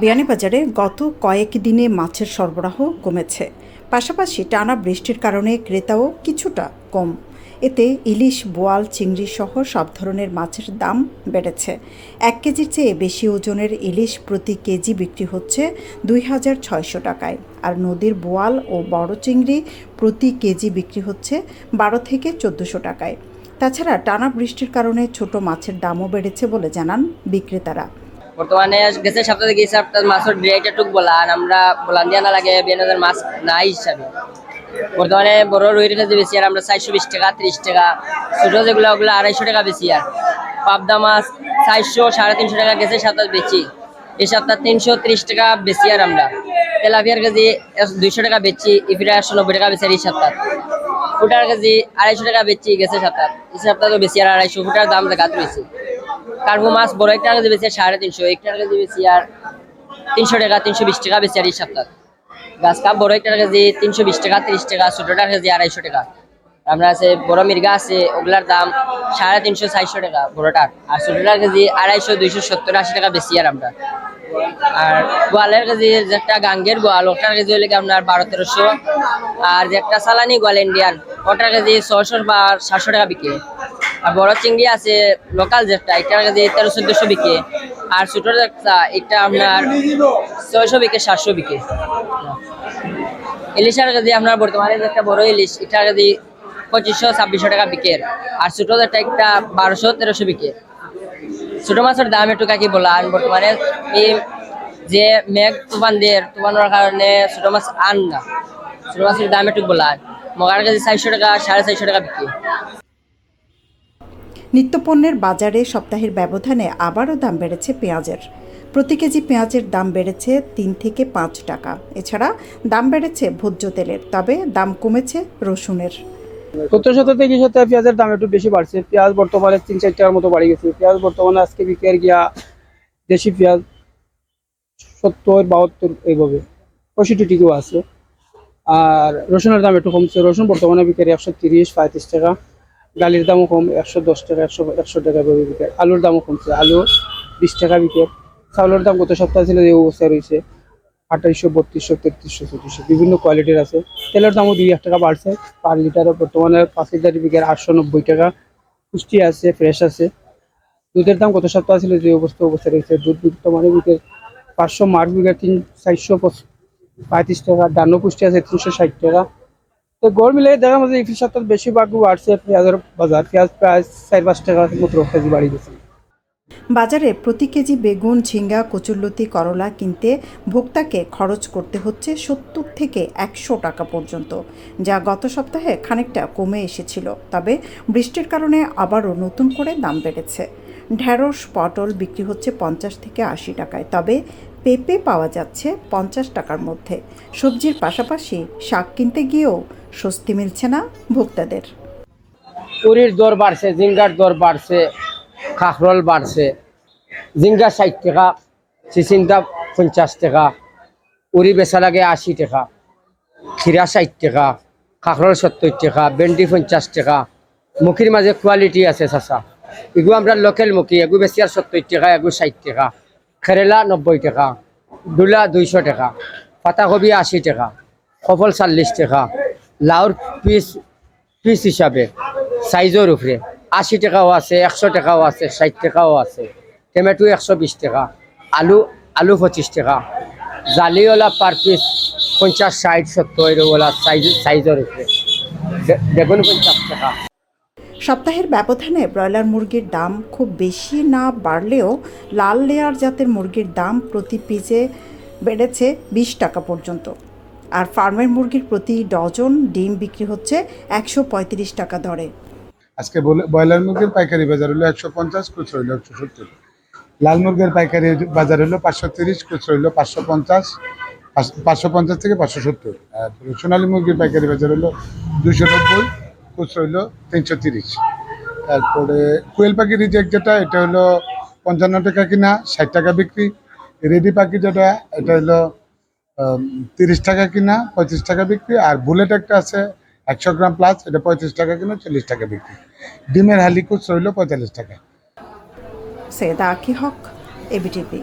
বিয়ানীবাজারে গত কয়েকদিনে মাছের সরবরাহ কমেছে, পাশাপাশি টানা বৃষ্টির কারণে ক্রেতাও কিছুটা কম। এতে ইলিশ, বোয়াল, চিংড়ি সহ সব ধরনের মাছের দাম বেড়েছে। ১ কেজির চেয়ে বেশি ওজনের ইলিশ প্রতি কেজি বিক্রি হচ্ছে ২,৬০০ টাকায়, আর নদীর বোয়াল ও বড় চিংড়ি প্রতি কেজি বিক্রি হচ্ছে ১২ থেকে ১৪০০ টাকায়। তাছাড়া টানা বৃষ্টির কারণে ছোট মাছের দামও বেড়েছে বলে জানান বিক্রেতারা। বর্তমানে গেছে সপ্তাহে গেছে সপ্তাহ মাছের ডিরাইটা টুক বলা আর আমরা বলান দিয়া না লাগে বেনাদের মাছ নাই হিসাবে বর্তমানে বড় রুইয়ের কাছে বেশি আর আমরা ৪২০ টাকা ৩০ টাকা, ছোট যেগুলো ওগুলো ২৫০ টাকা বেশি। আর পাবদা মাছ ৪০০ ৩৫০ টাকা গেছে সপ্তাহ বেচি, এই সপ্তাহ ৩৩০ টাকা বেশি। আর আমরা তেলাপিয়ার কেজি ২০০ টাকা বেচি, ইফিরা ১৯০ টাকা বেশি। আর এই সপ্তাহ ফুটার কেজি ২৫০ টাকা বেচি গেছে সপ্তাহ, এই সপ্তাহ তো বেশি। আর ২৫০ ফুটার দাম দেখাতে বেশি। কার্গো মাছ বড় একটা কেজি বেশি ৩৫০, একটা কেজি বেশি আর ৩০০ টাকা ৩২০ টাকা বেশি। আর এই সপ্তাহ গাছ কাপ বড় একটা কেজি ৩২০ টাকা ৩০ টাকা, ছোটটার কেজি ২৫০ টাকা। আমরা আছে বড় মির্গা আছে, ওগুলার দাম ৩৫০ ৪০০ টাকা বড়টার, আর ছোটটার কেজি ২৫০ ২৭০ ৮০ টাকা বেশি। আর আমরা আর গোয়ালের কেজি যেটা গাঙ্গের গোয়াল ওটার কেজি হলে আপনার ১২-১৩০০, আর যে একটা সালানি গোয়াল ইন্ডিয়ান ওটার কেজি ৬০০ বা ৭০০ টাকা বিকে। আর বড় চিংড়ি আছে লোকাল যেটা এটার কেজি ১৩০০-১৪০০ বিকে, আর ছোট যেটা এটা আপনার ৬০০ বিকে ৭০০ বিকে। ইলিশের কেজি আপনার বর্তমানে যেটা বড় ইলিশ এটার কেজি ২৫০০-২৬০০ টাকা বিকে, আর ছোট যেটা একটা ১২০০-১৩০০ বিকে। ছোট মাছের দাম একটু কাকি বলা, আর বর্তমানে এই যে মেঘ তুফানের কারণে ছোট মাছ আন না, ছোট মাছের দাম একটু বলা। মগার কেজি ৪০০ টাকা ৪৫০ টাকা বিক্রি। নিত্যপণ্যের বাজারে সপ্তাহের ব্যবধানে আবারও দাম বেড়েছে পেঁয়াজের। প্রতি কেজি পেঁয়াজের দাম বেড়েছে ৩ থেকে ৫ টাকা। এছাড়া দাম বেড়েছে ভোজ্য তেলের, তবে দাম কমেছে রসুনের। গত সপ্তাহ থেকে এই সপ্তাহে পেঁয়াজের দাম একটু বেশি বাড়ছে। পেঁয়াজ বর্তমানে ৩-৪ টাকার মতো বাড়ি গেছে। পেঁয়াজ বর্তমানে আজকে বিক্রি আর গিয়া দেশি পেঁয়াজ ৭০-৭২ এইভাবে ৬৫ আছে। আর রসুনের দাম একটু কমছে। রসুন বর্তমানে বিক্রি ১৩০-৩৫ টাকা। ডালির দামও কম, ১১০ টাকা ১০০ টাকা করে বিক্রি। আলুর দামও কমছে, আলু ২০ টাকা বিক্রি। চাউলের দাম গত সপ্তাহে ছিল এই অবস্থায় রয়েছে ২৮০০, ৩২০০, ৩৩০০, ৩৪০০, বিভিন্ন কোয়ালিটির আছে। তেলের দামও ২-১ টাকা বাড়ছে পার লিটারে। বর্তমানে ৫ লিটার বিক্রি ৮৯০ টাকা। পুষ্টি আছে, ফ্রেশ আছে। দুধের দাম গত সপ্তাহে ছিল যে অবস্থায় রয়েছে, দুধ বর্তমানে বিক্রি ৫০০ মার্ক বিক্রি ৪৩৫ টাকা। ডান্ন পুষ্টি আছে ৩৬০ টাকা। তো গড় মিলে দেখা যাচ্ছে এই সপ্তাহে বেশিরভাগ বাড়ছে পেঁয়াজের বাজার। পেঁয়াজ প্রায় ৪-৫ টাকা মতো কেজি বাড়ি গেছে। বাজারে প্রতি কেজি বেগুন, ঝিঙ্গা, কচুরলতি, করলা কিনতে ভোক্তাকে খরচ করতে হচ্ছে ৭০ থেকে ১০০ টাকা পর্যন্ত, যা গত সপ্তাহে খানিকটা কমে এসেছিল। তবে বৃষ্টির কারণে আবারও নতুন করে দাম বেড়েছে। ঢেঁড়স, পটল বিক্রি হচ্ছে ৫০ থেকে ৮০ টাকায়, তবে পেঁপে পাওয়া যাচ্ছে ৫০ টাকার মধ্যে। সবজির পাশাপাশি শাক কিনতে গিয়েও স্বস্তি মিলছে না ভোক্তাদের। পুরীর দর বাড়ছে, ঝিঙ্গার দর বাড়ছে, কাঁকরোল বাড়ছে। ঝিঙ্গা ৬০ টাকা, চিচিঙ্গা ৫০ টাকা, উড়ি বেচা লাগে ৮০ টাকা, খিরা ৬০ টাকা, কাঁকরোল ৭০ টাকা, ভেন্ডি ৫০ টাকা। মুখির মাঝে কোয়ালিটি আছে চাচা, এগুলো আমরা লোকেল মুখি, এগু বেশি আর ৭০ টাকা, এগু ৬০ টাকা। কেরেলা ৯০ টাকা, ডুলা ২০০ টাকা, পাতাকপি ৮০ টাকা, কপল ৪০ টাকা। লাউর পিস হিসাবে সাইজের উপরে ৮০ টাকাও আছে, ১০০ টাকাও আছে, ৬০ টাকাও আছে। টমেটো ১২০ টাকা, আলু ২৫ টাকা। জালিওয়ালা পার পিস ৫০, ৬০, ৭০ ওলা সাইজের উপরে। বেগুন ৫০ টাকা। সপ্তাহের ব্যবধানে ব্রয়লার মুরগির দাম খুব বেশি না বাড়লেও লাল লেয়ার জাতের মুরগির দাম প্রতি পিসে বেড়েছে ২০ টাকা পর্যন্ত। আর ফার্মের মুরগির প্রতি ডজন ডিম বিক্রি হচ্ছে ১৩৫ টাকা দরে। আজকে ব্রয়লার মুরগির পাইকারি বাজার হলো ১৫০, খুচরো হলো ১৭০। লাল মুরগির পাইকারি বাজার হলো ৫৩০, খুচরো হলো ৫৫০, ৫৫০ থেকে ৫৭০। আর সোনালী মুরগির পাইকারি বাজার হলো ২৯০, খুচরো হলো ৩৩০। তারপরে কোয়েল পাখি রিজেক্ট যেটা, এটা হলো ৫৫ টাকা কিনা, ৬০ টাকা বিক্রি। রেডি পাখি যেটা, এটা হলো ৩০ টাকা কিনা, ৩৫ টাকা বিক্রি। আর বুলেট একটা আছে ১০০ গ্রাম প্লাস, এটা ৩৫ টাকা কিনা, ৪০ টাকা বিক্রি। ডিমের হালি খুচরো হইল ৪৫ টাকা। সৈয়দা আকি হক, এবিটিভি।